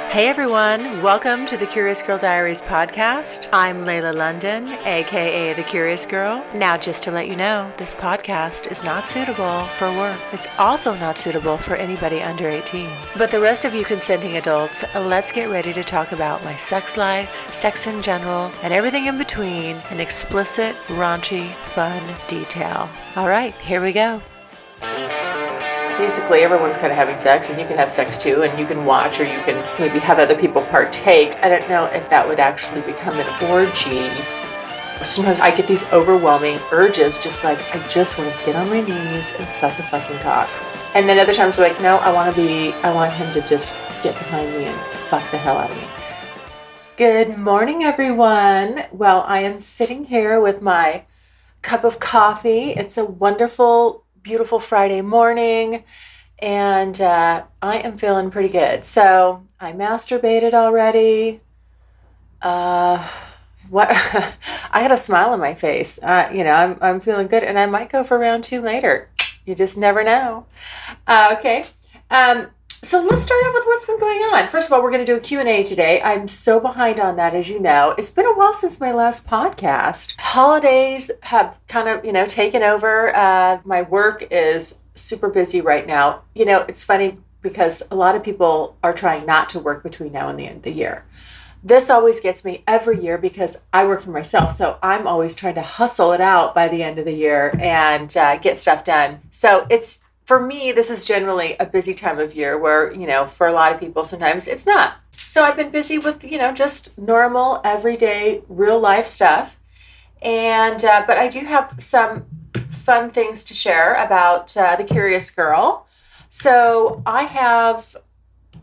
Hey everyone, welcome to the Curious Girl Diaries podcast. I'm Layla London, aka The Curious Girl. Now, just to let you know, this podcast is not suitable for work. It's also not suitable for anybody under 18. But the rest of you consenting adults, let's get ready to talk about my sex life, sex in general, and everything in between in explicit, raunchy, fun detail. All right, here we go. Basically, everyone's kind of having sex, and you can have sex too, and you can watch, or you can maybe have other people partake. I don't know if that would actually become an orgy. Sometimes I get these overwhelming urges, just like, I just want to get on my knees and suck a fucking cock. And then other times I'm like, no, I want him to just get behind me and fuck the hell out of me. Good morning, everyone. Well, I am sitting here with my cup of coffee. It's a wonderful, beautiful Friday morning, and I am feeling pretty good. So I masturbated already. What? I had a smile on my face. I'm feeling good, and I might go for round 2 later. You just never know. Okay. So let's start off with what's been going on. First of all, we're going to do a Q&A today. I'm so behind on that, as you know. It's been a while since my last podcast. Holidays have kind of, taken over. My work is super busy right now. It's funny because a lot of people are trying not to work between now and the end of the year. This always gets me every year because I work for myself. So I'm always trying to hustle it out by the end of the year and get stuff done. So for me, this is generally a busy time of year where, for a lot of people, sometimes it's not. So I've been busy with, just normal, everyday, real life stuff. And, but I do have some fun things to share about The Curious Girl. So I have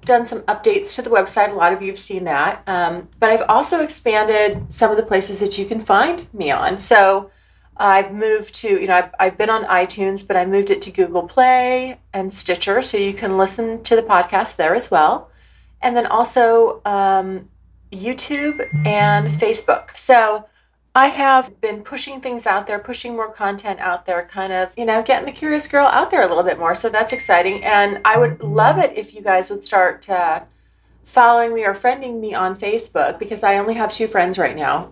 done some updates to the website. A lot of you have seen that. But I've also expanded some of the places that you can find me on. So I've moved to, I've been on iTunes, but I moved it to Google Play and Stitcher, so you can listen to the podcast there as well. And then also YouTube and Facebook. So I have been pushing things out there, pushing more content out there, kind of, getting the Curious Girl out there a little bit more. So that's exciting. And I would love it if you guys would start following me or friending me on Facebook, because I only have 2 friends right now.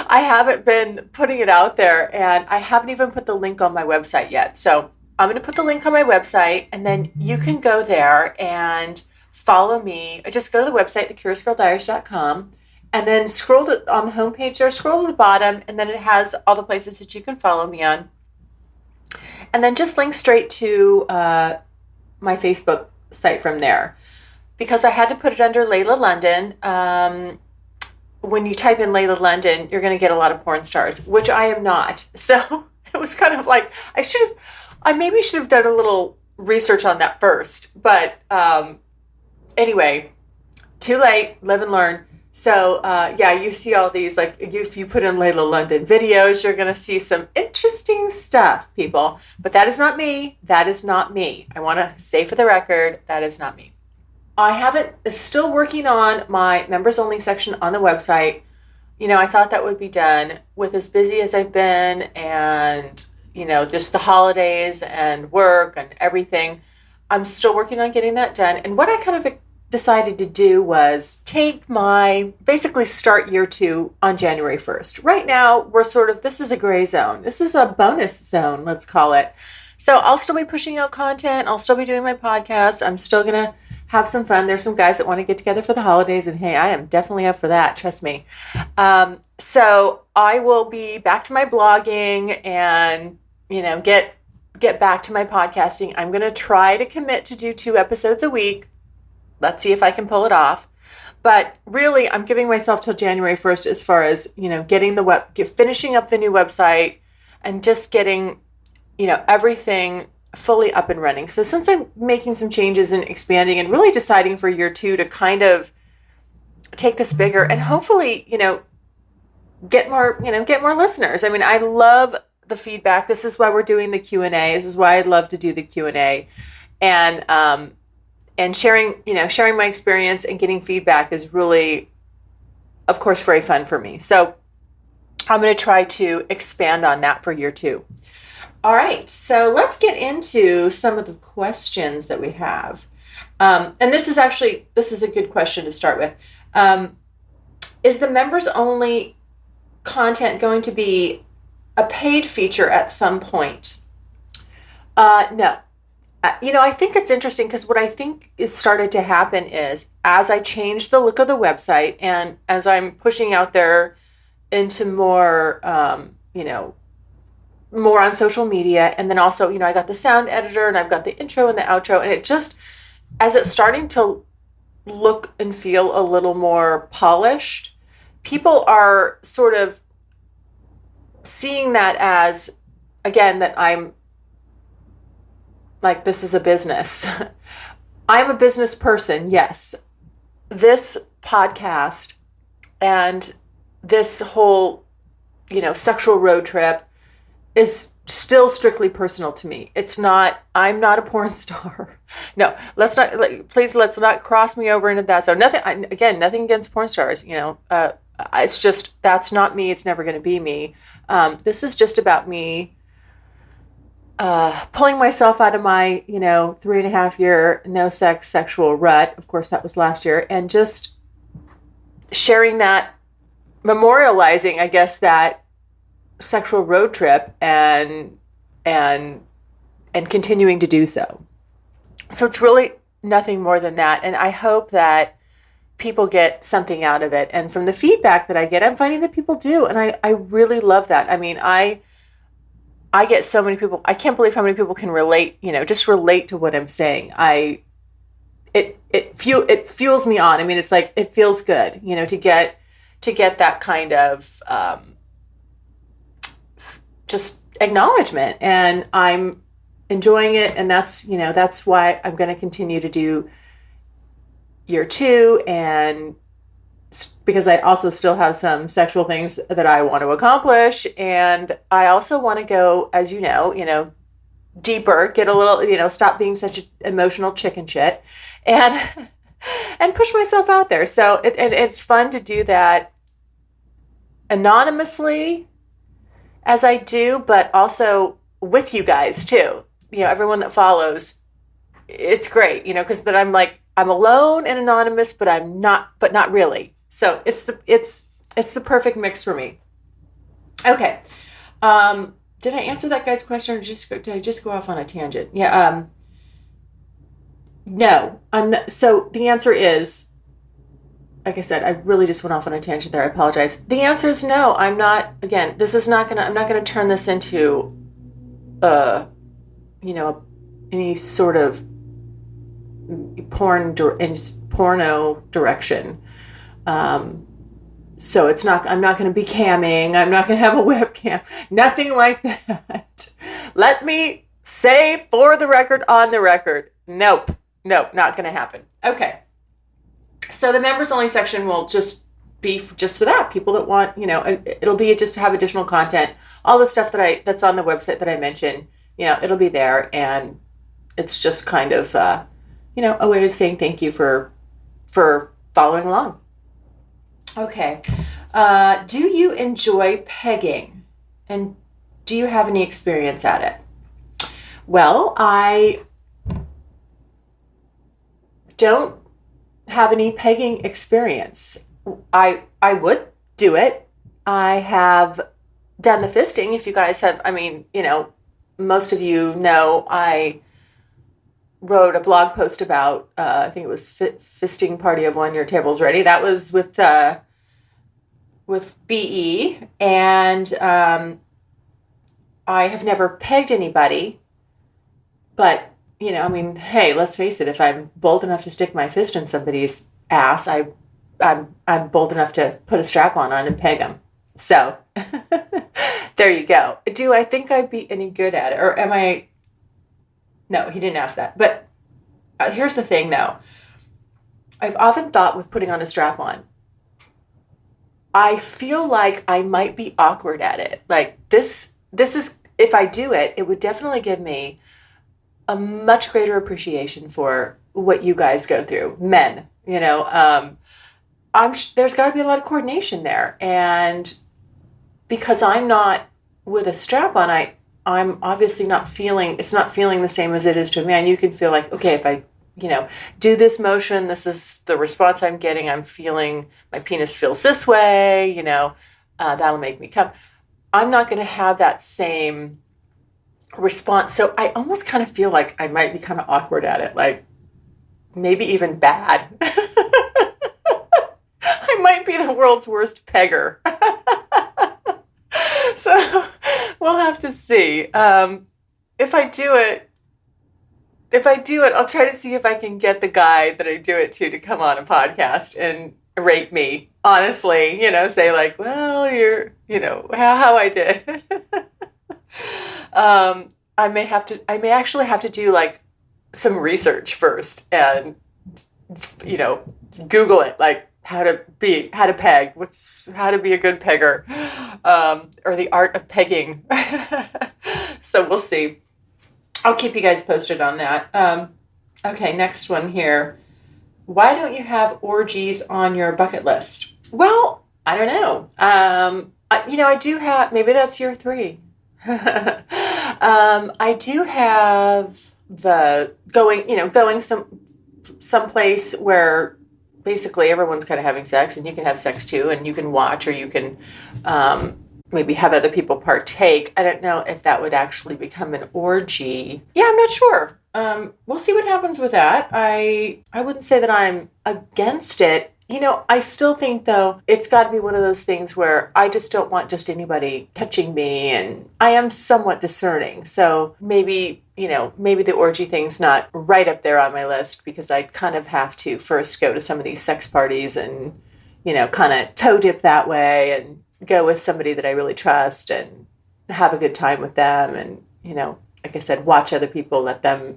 I haven't been putting it out there, and I haven't even put the link on my website yet. So I'm going to put the link on my website, and then you can go there and follow me. Just go to the website, thecuriousgirldiaries.com, and then scroll on the homepage there, scroll to the bottom, and then it has all the places that you can follow me on. And then just link straight to my Facebook site from there, because I had to put it under Layla London. When you type in Layla London, you're going to get a lot of porn stars, which I am not. So it was kind of like, I maybe should have done a little research on that first. But anyway, too late, live and learn. So you see all these, like, if you put in Layla London videos, you're going to see some interesting stuff, people. But that is not me. That is not me. I want to say for the record, that is not me. Still working on my members only section on the website. I thought that would be done. With as busy as I've been and, just the holidays and work and everything, I'm still working on getting that done. And what I kind of decided to do was basically start year 2 on January 1st. Right now, this is a gray zone. This is a bonus zone, let's call it. So I'll still be pushing out content. I'll still be doing my podcast. I'm still going to have some fun. There's some guys that want to get together for the holidays, and hey, I am definitely up for that. Trust me. So I will be back to my blogging and, get back to my podcasting. I'm going to try to commit to do 2 episodes a week. Let's see if I can pull it off. But really, I'm giving myself till January 1st as far as, finishing up the new website and just getting, everything fully up and running. So since I'm making some changes and expanding and really deciding for year 2 to kind of take this bigger and hopefully, get more listeners. I mean, I love the feedback. This is why we're doing the Q&A. This is why I love to do the Q&A. And sharing my experience and getting feedback is really, of course, very fun for me. So I'm going to try to expand on that for year 2. All right, so let's get into some of the questions that we have. And this is a good question to start with. Is the members only content going to be a paid feature at some point? No. I think it's interesting because what I think is started to happen is as I change the look of the website and as I'm pushing out there into more, more on social media. And then also, I got the sound editor and I've got the intro and the outro. And it just, as it's starting to look and feel a little more polished, people are sort of seeing that as, again, that I'm like, this is a business. I'm a business person, yes. This podcast and this whole, sexual road trip is still strictly personal to me. I'm not a porn star. No, please let's not cross me over into that. So nothing against porn stars, it's just, that's not me. It's never going to be me. This is just about me pulling myself out of my, 3.5 year no sex sexual rut. Of course, that was last year. And just sharing that, memorializing, I guess, that sexual road trip and continuing to do so. So it's really nothing more than that. And I hope that people get something out of it. And from the feedback that I get, I'm finding that people do. And I really love that. I mean, I get so many people, I can't believe how many people can relate, just relate to what I'm saying. It fuels me on. I mean, it's like, it feels good, to get that kind of, just acknowledgement, and I'm enjoying it. And that's why I'm going to continue to do year 2, and because I also still have some sexual things that I want to accomplish. And I also want to go, as deeper, get a little, stop being such an emotional chicken shit and, and push myself out there. So it's fun to do that anonymously as I do, but also with you guys too. Everyone that follows, it's great, because then I'm like, I'm alone and anonymous, but not really. So it's the perfect mix for me. Okay. Did I answer that guy's question, or did I just go off on a tangent? Yeah. No, I'm not. So the answer is, like I said, I really just went off on a tangent there. I apologize. The answer is no. I'm not. Again, I'm not gonna turn this into, any sort of porno direction. So I'm not going to be camming. I'm not going to have a webcam, nothing like that. Let me say for the record, on the record, nope, not going to happen. Okay. So the members only section will just be just for that. People that want, it'll be just to have additional content, all the stuff that's on the website that I mentioned, it'll be there. And it's just kind of, a way of saying thank you for following along. Okay. Do you enjoy pegging? And do you have any experience at it? Well, I don't have any pegging experience. I would do it. I have done the fisting. If you guys have, most of you know, I wrote a blog post about, I think it was fisting party of 1 year tables ready. That was with BE, and I have never pegged anybody, but hey, let's face it, if I'm bold enough to stick my fist in somebody's ass, I'm bold enough to put a strap on and peg them. So there you go. Do I think I'd be any good at it, or am I? No, he didn't ask that. But here's the thing, though. I've often thought with putting on a strap on, I feel like I might be awkward at it. Like this is, if I do it, it would definitely give me a much greater appreciation for what you guys go through, men. There's got to be a lot of coordination there, and because I'm not with a strap on, I'm obviously it's not feeling the same as it is to a man. You can feel like, okay, if I do this motion. This is the response I'm getting. I'm feeling my penis feels this way, that'll make me come. I'm not going to have that same response. So I almost kind of feel like I might be kind of awkward at it, like maybe even bad. I might be the world's worst pegger. So we'll have to see. If I do it, I'll try to see if I can get the guy that I do it to come on a podcast and rate me honestly, say like, well, you're, how I did. I may actually have to do like some research first and, Google it, like how to peg, how to be a good pegger, or the art of pegging. So we'll see. I'll keep you guys posted on that. Okay, next one here. Why don't you have orgies on your bucket list? Well, I don't know. I do have, maybe that's year 3. I do have going someplace where basically everyone's kind of having sex, and you can have sex too, and you can watch, or you can maybe have other people partake. I don't know if that would actually become an orgy. Yeah, I'm not sure. We'll see what happens with that. I wouldn't say that I'm against it. I still think, though, it's got to be one of those things where I just don't want just anybody touching me, and I am somewhat discerning. So maybe the orgy thing's not right up there on my list, because I'd kind of have to first go to some of these sex parties and, kind of toe dip that way and go with somebody that I really trust and have a good time with them. And, like I said, watch other people, let them,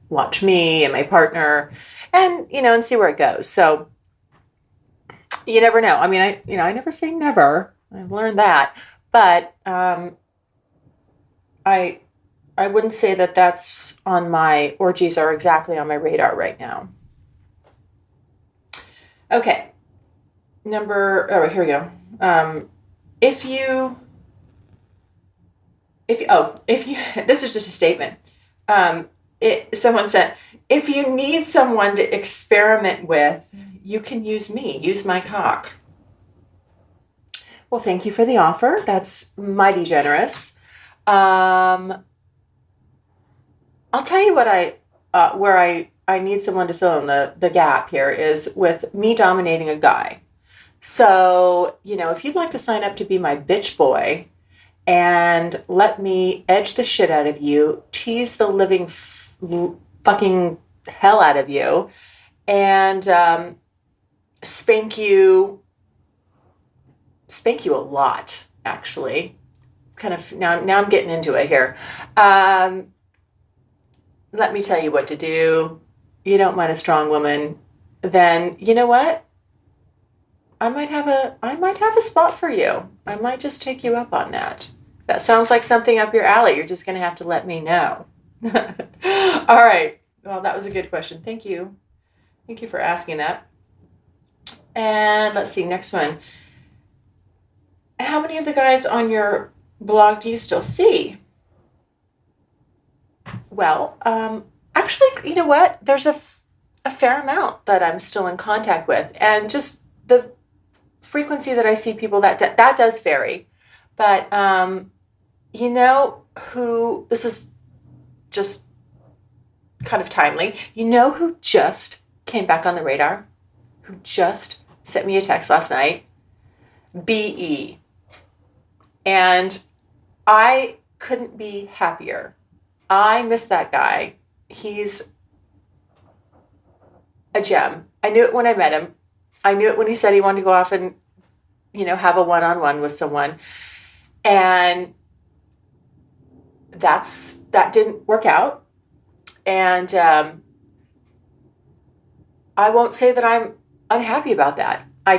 watch me and my partner, and, and see where it goes. So you never know. I mean, I never say never. I've learned that, but I wouldn't say that that's on my orgies are exactly on my radar right now. Okay, here we go. If you, this is just a statement. Someone said, if you need someone to experiment with, you can use me. Use my cock. Well, thank you for the offer. That's mighty generous. I'll tell you what where I need someone to fill in the gap here is with me dominating a guy. So, if you'd like to sign up to be my bitch boy and let me edge the shit out of you, tease the living fucking hell out of you, and spank you a lot, actually. Kind of now I'm getting into it here. Let me tell you what to do. You don't mind a strong woman, then you know what? I might have a spot for you. I might just take you up on that. That sounds like something up your alley. You're just going to have to let me know. All right. Well, that was a good question. Thank you. Thank you for asking that. And let's see, next one. How many of the guys on your blog do you still see? Well, actually, you know what? There's a fair amount that I'm still in contact with, and just the frequency that I see people, that does vary. But who, this is just kind of timely, who just came back on the radar, who just sent me a text last night? BE. And I couldn't be happier. I miss that guy. He's a gem. I knew it when I met him. I knew it when he said he wanted to go off and, have a one-on-one with someone. And that didn't work out. And I won't say that I'm unhappy about that. I'm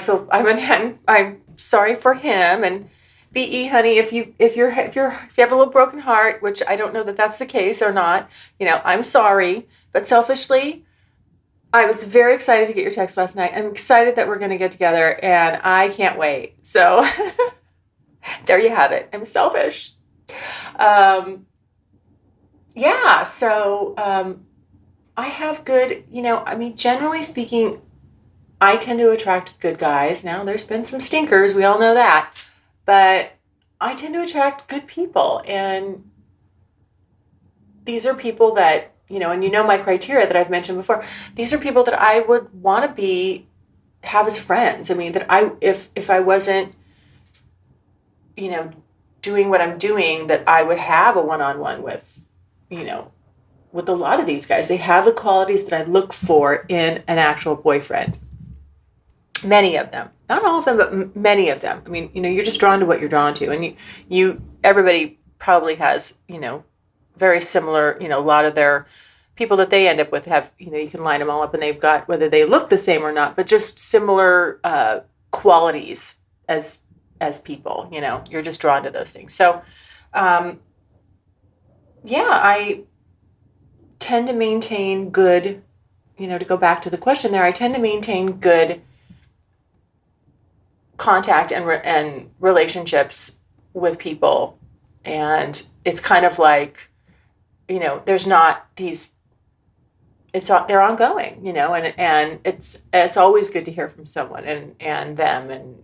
sorry for him. And BE, honey, if you have a little broken heart, which I don't know that that's the case or not, I'm sorry. But selfishly, I was very excited to get your text last night. I'm excited that we're going to get together, and I can't wait. So there you have it. I'm selfish. Yeah. So I have good, generally speaking, I tend to attract good guys. Now, there's been some stinkers, we all know that, but I tend to attract good people. And these are people that, and my criteria that I've mentioned before, these are people that I would want to have as friends. I mean, that if I wasn't, doing what I'm doing, that I would have a one-on-one you know, with a lot of these guys. They have the qualities that I look for in an actual boyfriend. Many of them, not all of them, but many of them. I mean, you're just drawn to what you're drawn to, and everybody probably has, very similar, a lot of their people that they end up with have, you can line them all up and they've got, whether they look the same or not, but just similar qualities as people, you're just drawn to those things. So, yeah, I tend to maintain good, to go back to the question there, I tend to maintain good contact and relationships with people. And it's kind of like, there's not these, they're ongoing, and it's always good to hear from someone and them, and,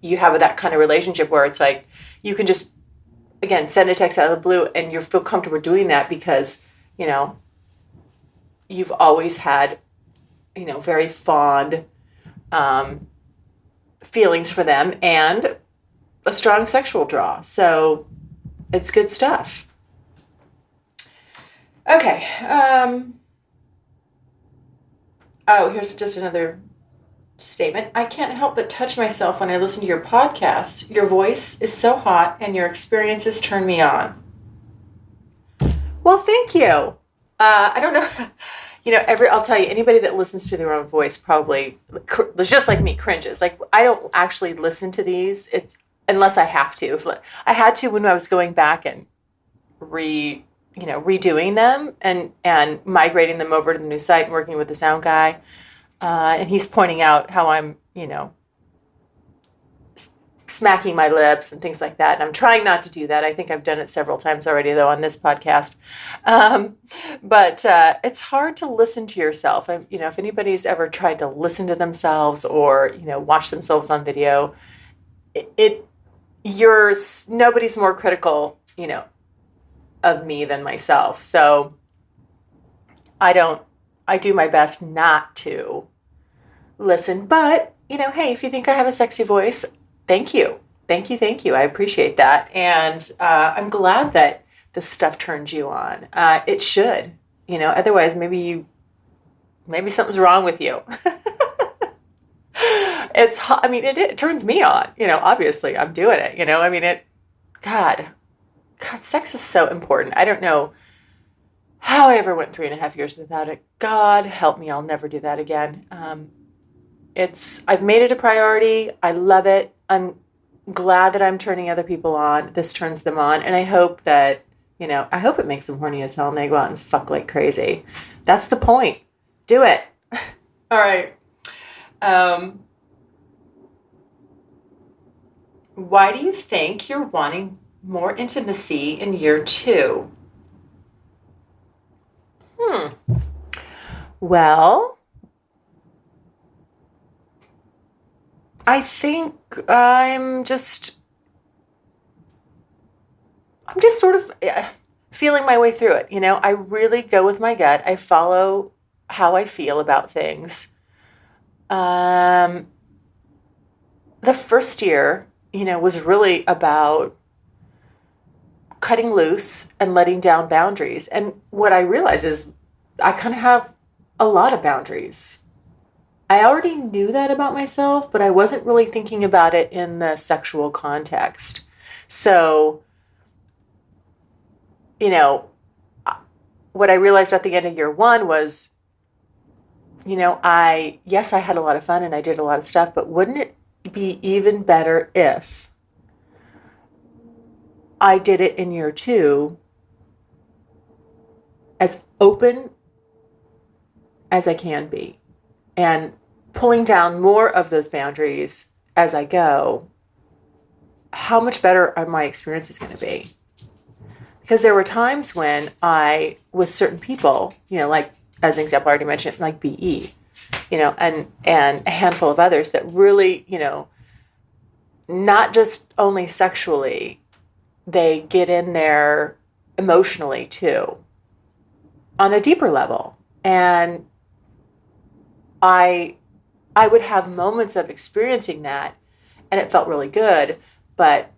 you have that kind of relationship where it's like, you can just, again, send a text out of the blue and you feel comfortable doing that because, you've always had, very fond, feelings for them and a strong sexual draw. So it's good stuff. Okay. Here's just another statement. I can't help but touch myself when I listen to your podcasts. Your voice is so hot and your experiences turn me on. Well, thank you. I don't know. I'll tell you, anybody that listens to their own voice probably, just like me, cringes. Like, I don't actually listen to these. It's unless I have to. If I had to when I was going back and redoing them and migrating them over to the new site and working with the sound guy. And he's pointing out how I'm, smacking my lips and things like that. And I'm trying not to do that. I think I've done it several times already, though, on this podcast. But it's hard to listen to yourself. If anybody's ever tried to listen to themselves or, watch themselves on video, nobody's more critical, of me than myself. So I do my best not to listen. But, hey, if you think I have a sexy voice, thank you. Thank you. Thank you. I appreciate that. And I'm glad that this stuff turns you on. It should, otherwise maybe something's wrong with you. It turns me on, obviously I'm doing it, God, sex is so important. I don't know how I ever went 3.5 years without it. God help me. I'll never do that again. I've made it a priority. I love it. I'm glad that I'm turning other people on. This turns them on. And I hope that, I hope it makes them horny as hell and they go out and fuck like crazy. That's the point. Do it. All right. Why do you think you're wanting more intimacy in year 2? Well, I think I'm just sort of feeling my way through it. I really go with my gut. I follow how I feel about things. The first year, was really about cutting loose and letting down boundaries. And what I realize is I kind of have a lot of boundaries. I already knew that about myself, but I wasn't really thinking about it in the sexual context. So, what I realized at the end of year 1 was, I had a lot of fun and I did a lot of stuff, but wouldn't it be even better if I did it in year 2 as open as I can be and pulling down more of those boundaries as I go? How much better are my experiences going to be? Because there were times when with certain people, like as an example, I already mentioned, like BE, and a handful of others that really, not just only sexually, they get in there emotionally too, on a deeper level. And I would have moments of experiencing that, and it felt really good, but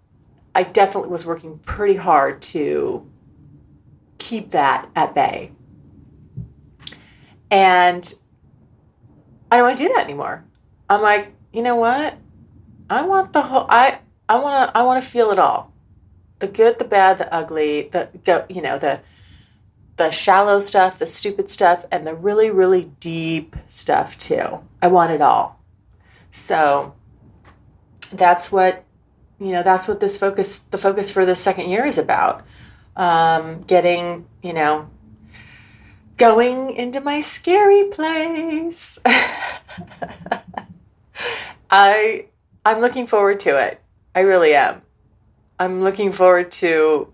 I definitely was working pretty hard to keep that at bay. And I don't want to do that anymore. I'm like, you know what? I want the whole I want to feel it all. The good, the bad, the ugly, the shallow stuff, the stupid stuff, and the really, really deep stuff too. I want it all. So that's what the focus for the second year is about. Getting, going into my scary place. I'm looking forward to it. I really am. I'm looking forward to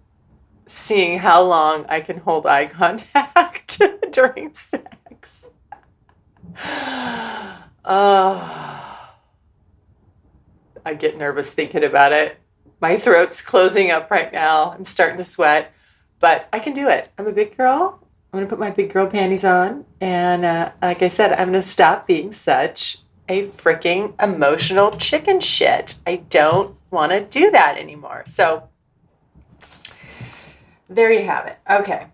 seeing how long I can hold eye contact during sex. Oh, I get nervous thinking about it. My throat's closing up right now. I'm starting to sweat, but I can do it. I'm a big girl. I'm going to put my big girl panties on. And like I said, I'm going to stop being such a freaking emotional chicken shit. I don't want to do that anymore. So there you have it. Okay.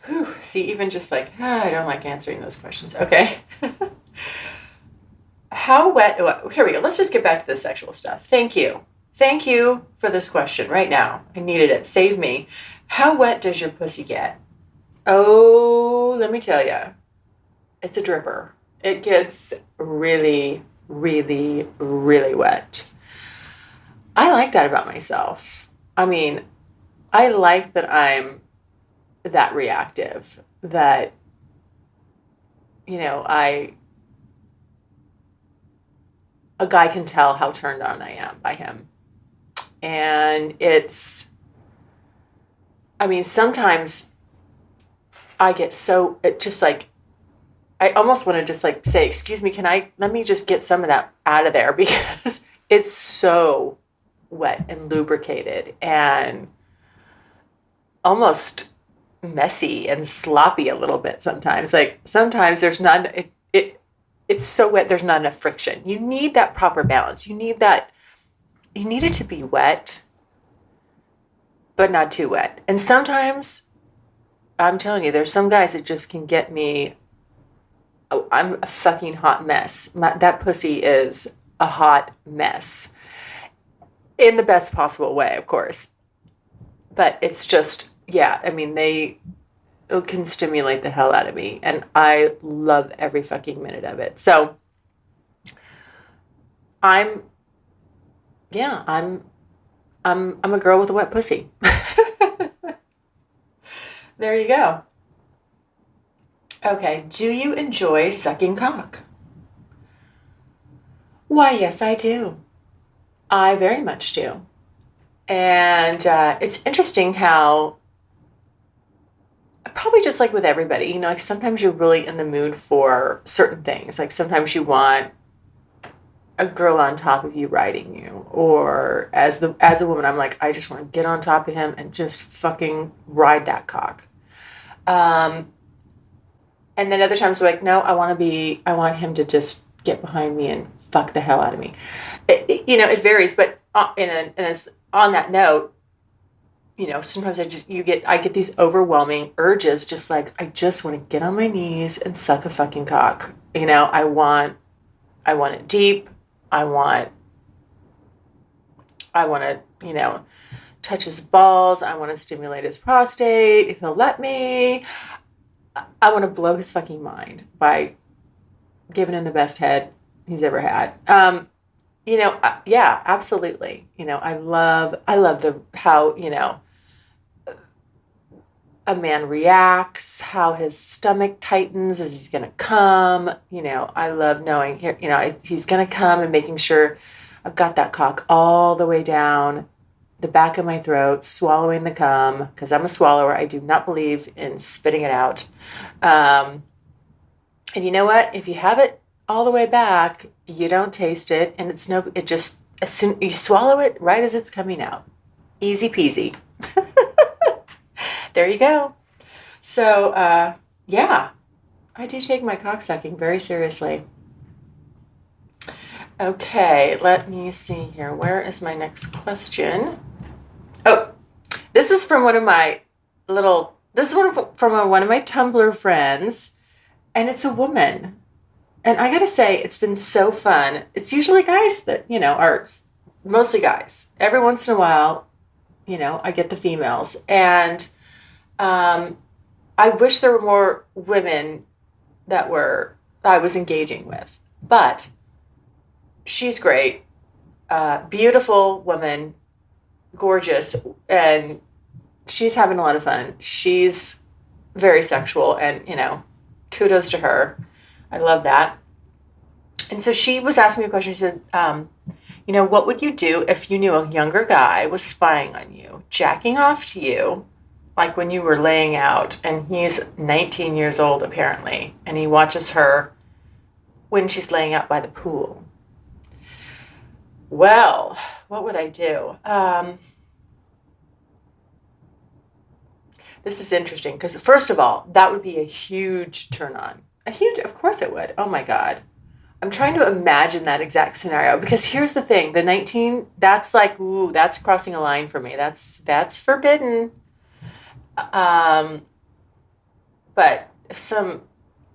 Whew. See, even just like, I don't like answering those questions. Okay. How wet? Oh, here we go. Let's just get back to the sexual stuff. Thank you. Thank you for this question right now. I needed it. Save me. How wet does your pussy get? Oh, let me tell you. It's a dripper. It gets really, really, really wet. I like that about myself. I mean, I like that I'm that reactive, that, a guy can tell how turned on I am by him. And sometimes I get it just like, I almost want to just like say, excuse me, let me just get some of that out of there, because it's so wet and lubricated and almost messy and sloppy a little bit sometimes. Like sometimes there's not, it's so wet, there's not enough friction. You need that proper balance. You need it to be wet, but not too wet. And sometimes, I'm telling you, there's some guys that just can get me. Oh, I'm a fucking hot mess. That pussy is a hot mess. In the best possible way, of course. But it's just, yeah, it can stimulate the hell out of me. And I love every fucking minute of it. So, I'm a girl with a wet pussy. There you go. Okay, do you enjoy sucking cock? Why, yes, I do. I very much do. And it's interesting how, probably just like with everybody, like sometimes you're really in the mood for certain things. Like sometimes you want a girl on top of you riding you, or as a woman, I'm like, I just want to get on top of him and just fucking ride that cock. And then other times I'm like, no, I want him to just get behind me and fuck the hell out of me. It varies, but on that note, sometimes I get these overwhelming urges, just like, I just want to get on my knees and suck a fucking cock. I want it deep. I want to, touch his balls. I want to stimulate his prostate if he'll let me. I want to blow his fucking mind by giving him the best head he's ever had. Yeah, absolutely. I love how, a man reacts, how his stomach tightens as he's going to come. I love knowing, he's going to come and making sure I've got that cock all the way down the back of my throat, swallowing the cum, because I'm a swallower. I do not believe in spitting it out. And you know what? If you have it all the way back, you don't taste it, and it just, as soon you swallow it right as it's coming out. Easy peasy. There you go. So, yeah, I do take my cocksucking very seriously. Okay, let me see here. Where is my next question? Oh, this is from one of my from one of my Tumblr friends, and it's a woman. And I gotta say, it's been so fun. It's usually guys that, are mostly guys. Every once in a while, I get the females. And I wish there were more women that I was engaging with. But she's great. Beautiful woman, gorgeous, and she's having a lot of fun. She's very sexual, and, kudos to her. I love that. And so she was asking me a question. She said, what would you do if you knew a younger guy was spying on you, jacking off to you, like when you were laying out, and he's 19 years old apparently, and he watches her when she's laying out by the pool? Well, what would I do? This is interesting because, first of all, that would be a huge turn on. Of course it would. Oh my God. I'm trying to imagine that exact scenario, because here's the thing. The 19, that's like, ooh, that's crossing a line for me. That's forbidden. But if some,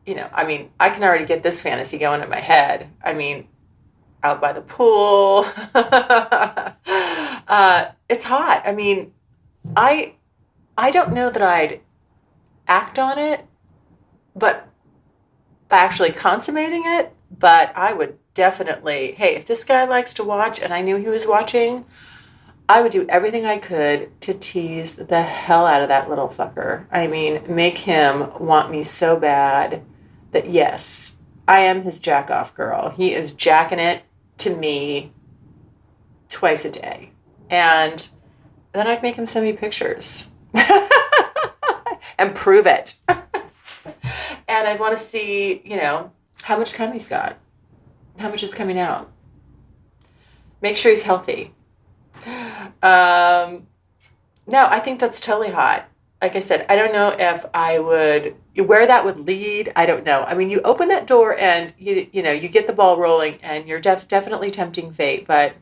I can already get this fantasy going in my head. Out by the pool. It's hot. I don't know that I'd act on it, but by actually consummating it, but I would definitely, hey, if this guy likes to watch and I knew he was watching, I would do everything I could to tease the hell out of that little fucker. Make him want me so bad that, yes, I am his jack-off girl. He is jacking it to me twice a day. And then I'd make him send me pictures and prove it. And I'd want to see, how much cum he's got, how much is coming out. Make sure he's healthy. No, I think that's totally hot. Like I said, I don't know if I would, where that would lead. I don't know. You open that door and you get the ball rolling, and you're definitely tempting fate. But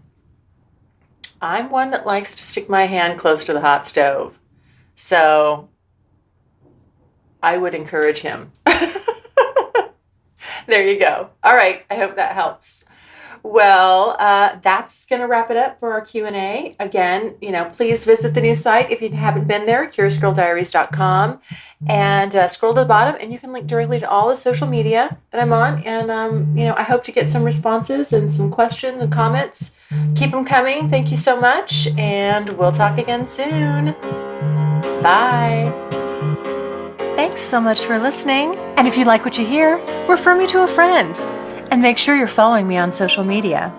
I'm one that likes to stick my hand close to the hot stove. So I would encourage him. There you go. All right. I hope that helps. Well, that's going to wrap it up for our Q&A. Again, please visit the new site if you haven't been there, curiousgirldiaries.com, and scroll to the bottom, and you can link directly to all the social media that I'm on. And, I hope to get some responses and some questions and comments. Keep them coming. Thank you so much, and we'll talk again soon. Bye. Thanks so much for listening. And if you like what you hear, refer me to a friend. And make sure you're following me on social media.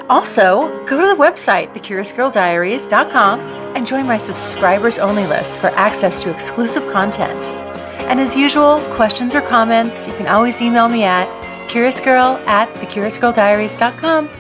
Also, go to the website, thecuriousgirldiaries.com, and join my subscribers-only list for access to exclusive content. And as usual, questions or comments, you can always email me at curiousgirl@thecuriousgirldiaries.com.